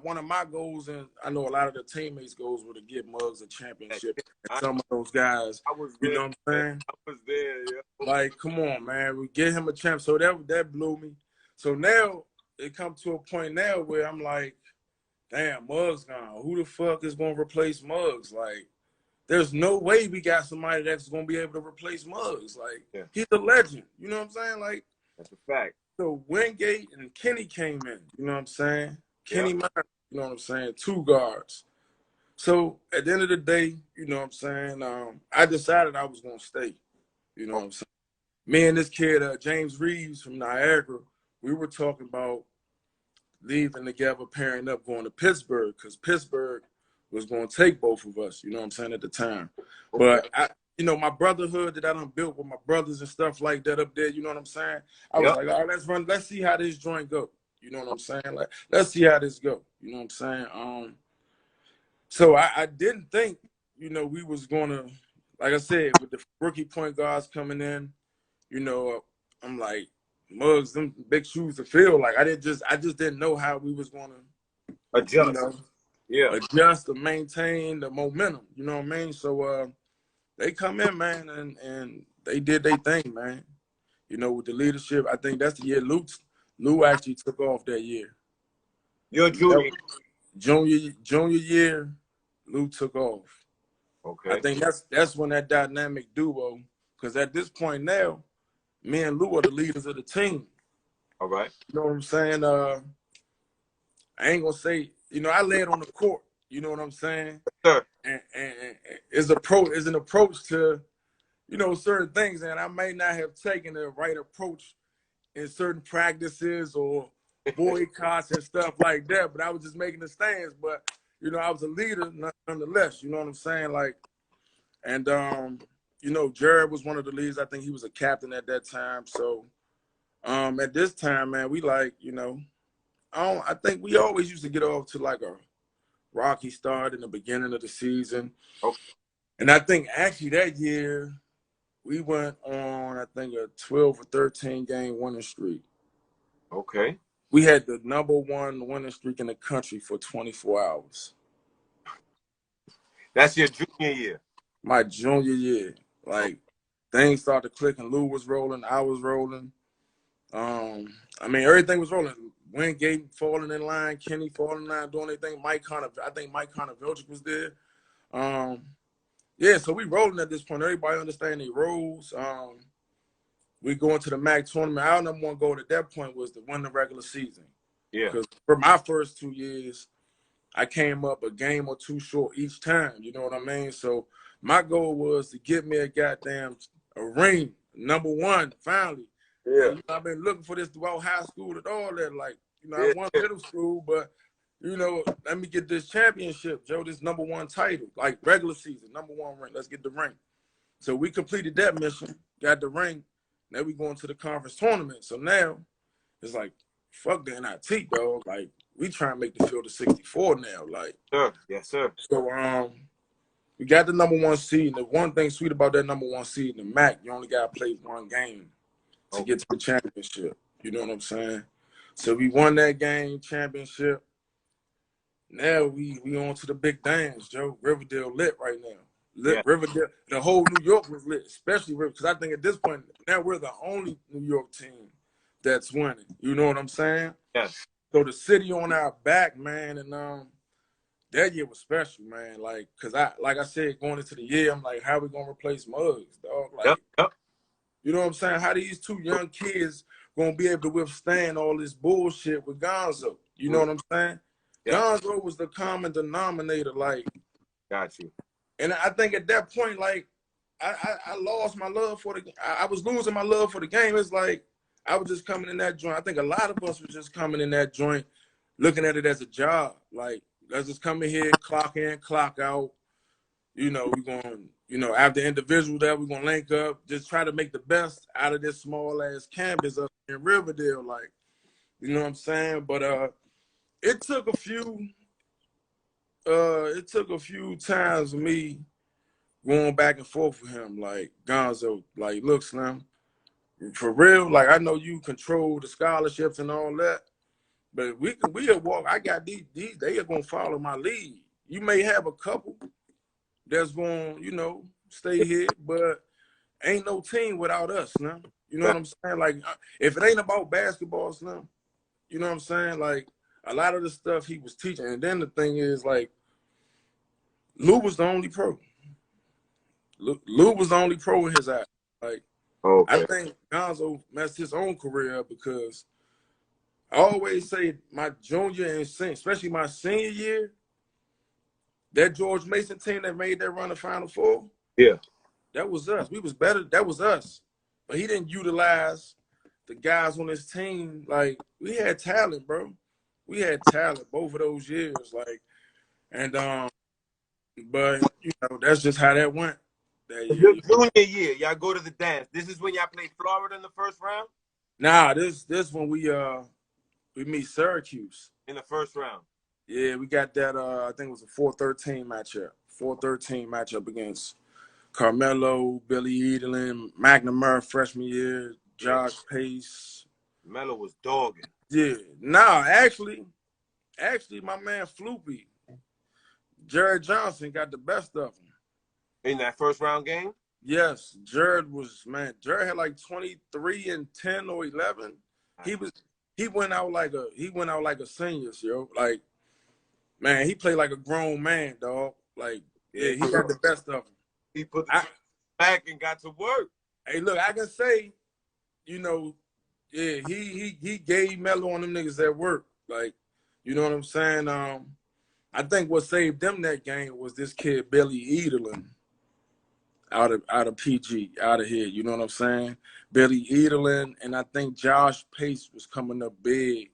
one of my goals, and I know a lot of the teammates' goals were to get Muggs a championship. And I, some of those guys, I was you there. know what I'm saying? I was there. Yeah. Like, come on, man, we get him a champ. So that blew me. So now it come to a point now where I'm like, damn, Muggs gone. Who the fuck is gonna replace Muggs? Like, there's no way we got somebody that's gonna be able to replace Muggs. Like, Yeah. he's a legend. You know what I'm saying? Like, That's a fact. so Wingate and Kenny came in, you know what I'm saying? Yeah. Kenny Myers, you know what I'm saying? Two guards. So at the end of the day, you know what I'm saying? I decided I was gonna stay. You know what I'm saying? Me and this kid, James Reeves from Niagara, we were talking about leaving together, pairing up, going to Pittsburgh, because Pittsburgh was going to take both of us, you know what I'm saying, at the time. Okay. But you know, my brotherhood that I done built with my brothers and stuff like that up there, you know what I'm saying? I was Yep. like, all right, let's see how this joint go. You know what I'm saying? Like, let's see how this go. You know what I'm saying? So I didn't think, you know, we was gonna, like I said, with the rookie point guards coming in, you know, I'm like, Muggs, them big shoes to fill. Like I just didn't know how we was gonna, you Adjust. know, Yeah. adjust to maintain the momentum. You know what I mean? So they come in, man, and they did their thing, man. You know, with the leadership, I think that's the year Lou actually took off that year. You're a That junior. was junior year. Lou took off. I Okay. think that's when that dynamic duo, because at this point now, me and Lou are the leaders of the team. All right. You know what I'm saying? I ain't gonna say, I lay it on the court. You know what I'm saying? Sir. And is an approach to, certain things, and I may not have taken the right approach in certain practices or boycotts and stuff like that, but I was just making the stands. But I was a leader nonetheless. You know what I'm saying? Like, and Jared was one of the leaders. I think he was a captain at that time. So at this time, man, we like, I think we always used to get off to like a rocky start in the beginning of the season. Okay. And I think actually that year we went on, I think, a 12 or 13 game winning streak. Okay. We had the #1 winning streak in the country for 24 hours. That's your junior year. My junior year. Like, things started clicking. Lou was rolling. I was rolling. Everything was rolling. Wingate falling in line, Kenny falling in line, doing anything. I think Mike Connor-Velchik was there. So we rolling at this point. Everybody understand their roles. We go into the MAC tournament. Our #1 goal at that point was to win the regular season. Yeah. Because for my first 2 years, I came up a game or two short each time. You know what I mean? So my goal was to get me a ring, #1, finally. Yeah. And, I've been looking for this throughout high school and all that. Like, I Yeah. won middle school, but, let me get this championship, Joe, this #1 title, like regular season, #1 ring. Let's get the ring. So we completed that mission, got the ring. Now we going to the conference tournament. So now it's like, fuck the NIT, dog. Like, we trying to make the field of 64 now. Like, Sir. Yes, sir. So we got the #1 seed. And the one thing sweet about that #1 seed in the MAC, you only got to play one game to get to the championship. You know what I'm saying? So we won that game, championship. Now we on to the big dance, Joe. Riverdale lit right now. Yeah. Riverdale, the whole New York was lit, especially Riverdale, because I think at this point now we're the only New York team that's winning. You know what I'm saying? Yes. So the city on our back, man, and that year was special, man. Like, cause like I said, going into the year, I'm like, how we gonna replace Muggs, dog? Like, Yep. You know what I'm saying? How these two young kids gonna be able to withstand all this bullshit with Gonzo? You know what I'm saying? Yeah. Gonzo was the common denominator, like. Got you. And I think at that point, like, I lost my love for the game. I was losing my love for the game. It's like I was just coming in that joint. I think a lot of us were just coming in that joint, looking at it as a job. Like, let's just come in here, clock in, clock out. We're going, after individual that, we're going to link up, just try to make the best out of this small-ass campus up in Riverdale. Like, you know what I'm saying? But it took a few times of me going back and forth with him, like, Gonzo, like, look, Slim, for real, like, I know you control the scholarships and all that, but we'll walk. I got these, they are going to follow my lead. You may have a couple that's going to, stay here, but ain't no team without us, Slim. You know what I'm saying? Like, if it ain't about basketball, Slim, you know what I'm saying? Like, a lot of the stuff he was teaching, and then the thing is, like, Lou was the only pro. Lou was the only pro in his eye. Like, I think Gonzo messed his own career up because I always say my junior and especially my senior year, that George Mason team that made that run to Final Four, yeah, that was us. We was better. That was us. But he didn't utilize the guys on his team. Like, we had talent, bro. We had talent both of those years. Like, and but that's just how that went. Your junior year, y'all go to the dance. This is when y'all played Florida in the first round? Nah, this when we meet Syracuse. In the first round. Yeah, we got that I think it was a 4-13 matchup. 4-13 matchup against Carmelo, Billy Edelin, McNamara freshman year, Josh Pace. Melo was dogging. Yeah. Nah, actually my man Floopy, Jared Johnson got the best of him. In that first round game? Yes, Jared had like 23 and 10 or 11. He went out like a senior, yo. Like, man, he played like a grown man, dog. Like, yeah, he got the best of them. He put the back and got to work. Hey, look, I can say, you know, yeah, he gave Melo on them niggas at work. Like, you know what I'm saying? I think what saved them that game was this kid Billy Edelin out of PG, out of here. You know what I'm saying? Billy Edelin, and I think Josh Pace was coming up big,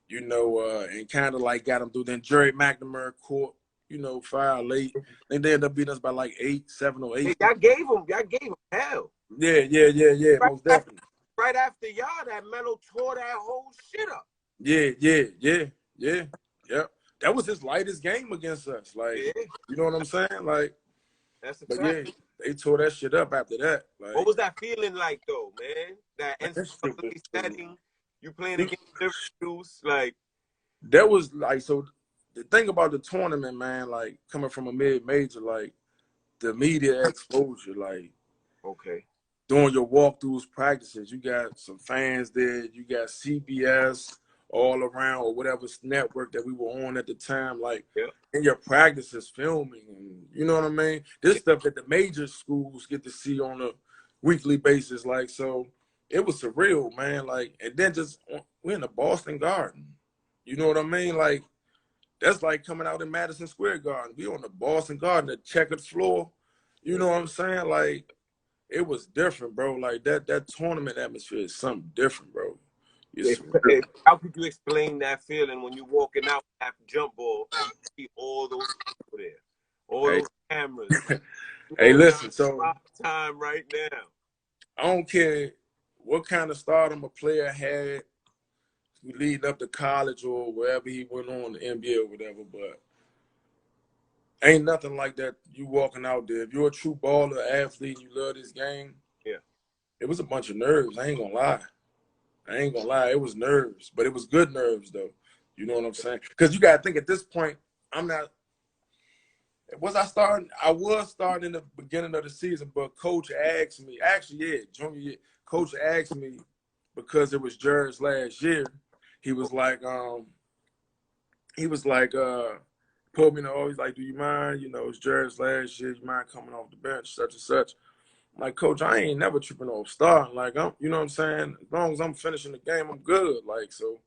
you know, and kind of like got him through. Then Jerry McNamara caught, you know, foul late. Then they ended up beating us by like 8, 7 or 8. Hey, y'all gave him hell. Yeah, most definitely. Right after y'all, that Melo tore that whole shit up. Yeah. That was his lightest game against us. Like, you know what I'm saying? Like, that's a but fact. yeah, they tore that shit up after that. Like, what was that feeling like though, man? That NCAA setting, you playing against different dudes, like that was like, so the thing about the tournament, man, like coming from a mid-major, like the media exposure, like doing your walkthroughs, practices, you got some fans there, you got CBS all around or whatever network that we were on at the time, like in your practices filming, and you know what I mean? This stuff that the major schools get to see on a weekly basis, like, so it was surreal, man. Like, and then just we're in the Boston Garden, you know what I mean? Like, that's like coming out in Madison Square Garden. We on the Boston Garden, the checkered floor, you know what I'm saying? Like, it was different, bro. Like that tournament atmosphere is something different, bro. How could you explain that feeling when you're walking out that jump ball and you see all those people there, all those cameras? Hey, listen, so time right now. I don't care what kind of stardom a player had leading up to college or wherever he went on, the NBA or whatever, but ain't nothing like that. You walking out there. If you're a true baller, athlete, you love this game. Yeah. It was a bunch of nerves. I ain't gonna lie. It was nerves, but it was good nerves, though. You know what I'm saying? Because you got to think at this point, was I starting? I was starting in the beginning of the season, but Coach asked me, junior year, Coach asked me because it was Jared's last year. He was like, pulled me in the O. He's like, do you mind? You know, it's Jared's last year. You mind coming off the bench, such and such? I'm like, Coach, I ain't never tripping off starting. Like, you know what I'm saying? As long as I'm finishing the game, I'm good. Like, so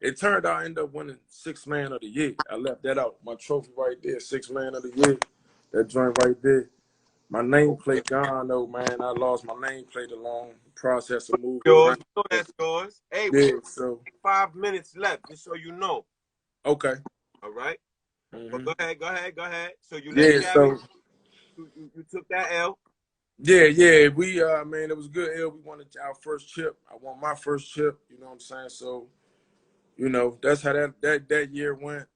it turned out I ended up winning 6th man of the year. I left that out. My trophy right there, 6th man of the year. That joint right there. My nameplate gone, though, man. I lost my nameplate along the process of moving around. That's yours. Hey, so 5 minutes left, just so you know. Okay. All right. But go ahead. So you you took that L. Yeah. We man, it was a good L. We wanted our first chip. I won my first chip, you know what I'm saying? So, you know, that's how that year went.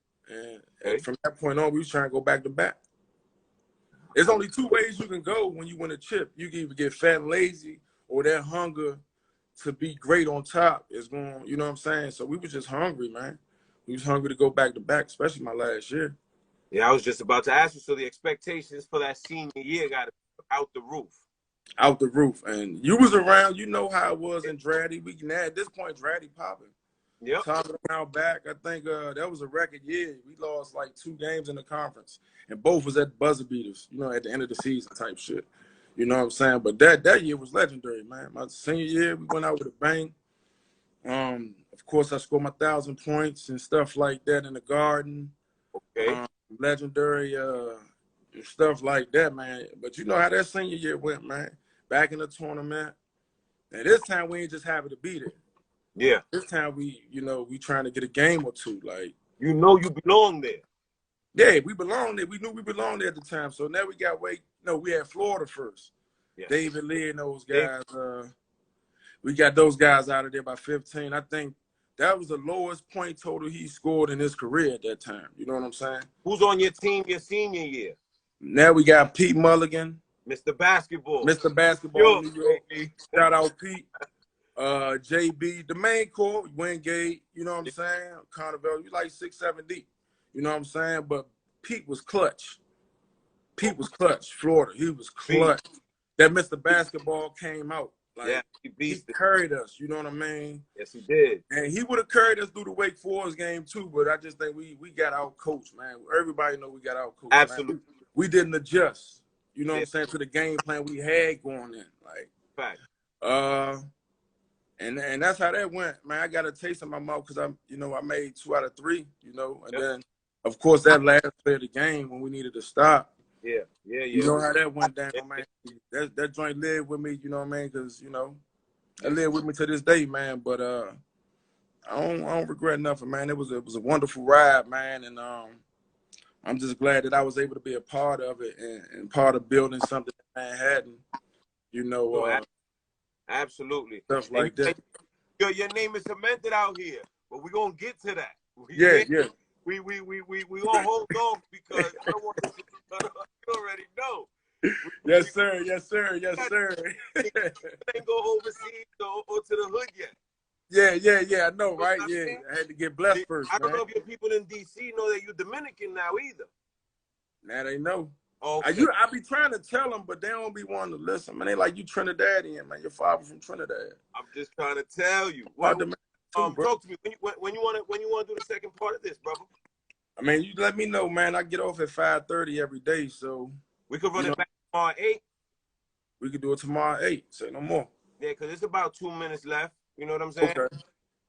And from that point on, we was trying to go back to back. There's only 2 ways you can go when you win a chip. You can either get fat and lazy, or that hunger to be great on top is going, you know what I'm saying? So we was just hungry, man. We was hungry to go back to back, especially my last year. Yeah, I was just about to ask you. So the expectations for that senior year got out the roof. Out the roof. And you was around. You know how it was in Draddy. We can at this point, Draddy popping. Yep. Talking around back, I think that was a record year. We lost like 2 games in the conference, and both was at buzzer beaters, you know, at the end of the season type shit. You know what I'm saying? But that year was legendary, man. My senior year, we went out with a bang. Of course, I scored my 1,000 points and stuff like that in the Garden. Okay. Legendary stuff like that, man. But you know how that senior year went, man. Back in the tournament. And this time, we ain't just happy to be there. Yeah. This time, we trying to get a game or 2. Like, you know you belong there. Yeah, we belonged there. We knew we belonged there at the time. So now we had Florida first. Yeah. David Lee and those guys. We got those guys out of there by 15. I think that was the lowest point total he scored in his career at that time. You know what I'm saying? Who's on your team your senior year? Now we got Pete Mulligan. Mr. Basketball. Mr. Basketball, New York. Shout out Pete. JB, the main core, Wingate, you know what I'm saying? Carnival, we like 6, 7 deep. You know what I'm saying? But Pete was clutch. Florida, he was clutch. That Mr. Basketball came out. Yeah, Like, he he beasted. carried us, you know what I mean? Yes, he did. And he would have carried us through the Wake Forest game too, but I just think we got out coached, man. Everybody know we got out coached, Absolutely. man. We didn't adjust, you know what Yeah. I'm saying, to the game plan we had going in. Like, Fact. and that's how that went, man. I got a taste in my mouth because I made 2 out of 3, and Yep. then of course that last play of the game when we needed to stop. Yeah. You know how that went down, Yeah. man. That joint lived with me, you know what I mean? Because it lived with me to this day, man. But I don't regret nothing, man. It was a wonderful ride, man, and I'm just glad that I was able to be a part of it and part of building something in Manhattan, Absolutely. stuff And like that. your name is cemented out here, but we're gonna get to that. Yeah. We gonna hold on because I don't want to. You already know. Yes, sir. Yes, sir. Ain't go overseas or to the hood yet. Yeah. I know, right? Yeah, I had to get blessed first, I don't man. know if your people in D.C. know that you're Dominican now either. Now they know. Okay. I be trying to tell them, but they don't be wanting to listen, man. They like, you Trinidadian, man. Your father from Trinidad. I'm just trying to tell you. Talk to me when you want to do the second part of this, brother. I mean, you let me know, man. I get off at 5:30 every day, so we could run it back tomorrow 8. We could do it tomorrow 8. Say no more. Yeah, because it's about 2 minutes left. You know what I'm saying? Okay.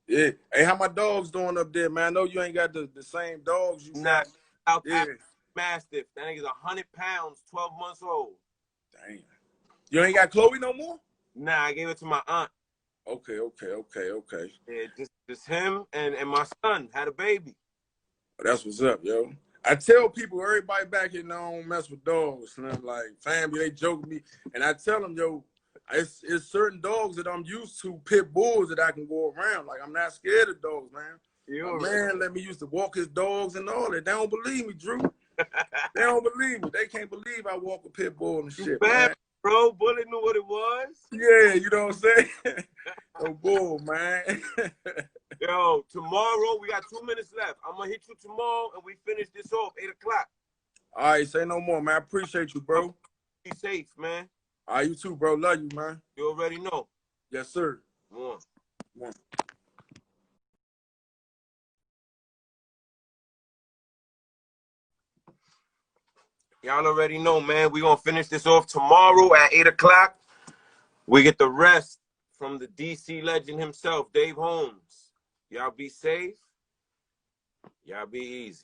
Yeah. Hey, how my dogs doing up there, man? I know you ain't got the same dogs you got. Out Mastiff. That nigga's 100 pounds, 12 months old. Damn. You ain't got Chloe no more? Nah, I gave it to my aunt. Okay. Yeah, just him and my son had a baby. That's what's up, yo. I tell people, everybody back here don't mess with dogs. And I'm like, family, they joke with me. And I tell them, yo, it's certain dogs that I'm used to, pit bulls that I can go around. Like, I'm not scared of dogs, man. My man let me used to walk his dogs and all that. They don't believe me, Drew. They don't believe me. They can't believe I walk a pit bull and shit, bad, man. Bro, Bullet knew what it was. Yeah, you know what I'm saying? No bull, man. Yo, tomorrow, we got 2 minutes left. I'm going to hit you tomorrow, and we finish this off, 8 o'clock. All right, say no more, man. I appreciate you, bro. Be safe, man. All right, you too, bro. Love you, man. You already know. Yes, sir. One. Y'all already know, man. We're going to finish this off tomorrow at 8 o'clock. We get the rest from the D.C. legend himself, Dave Holmes. Y'all be safe. Y'all be easy.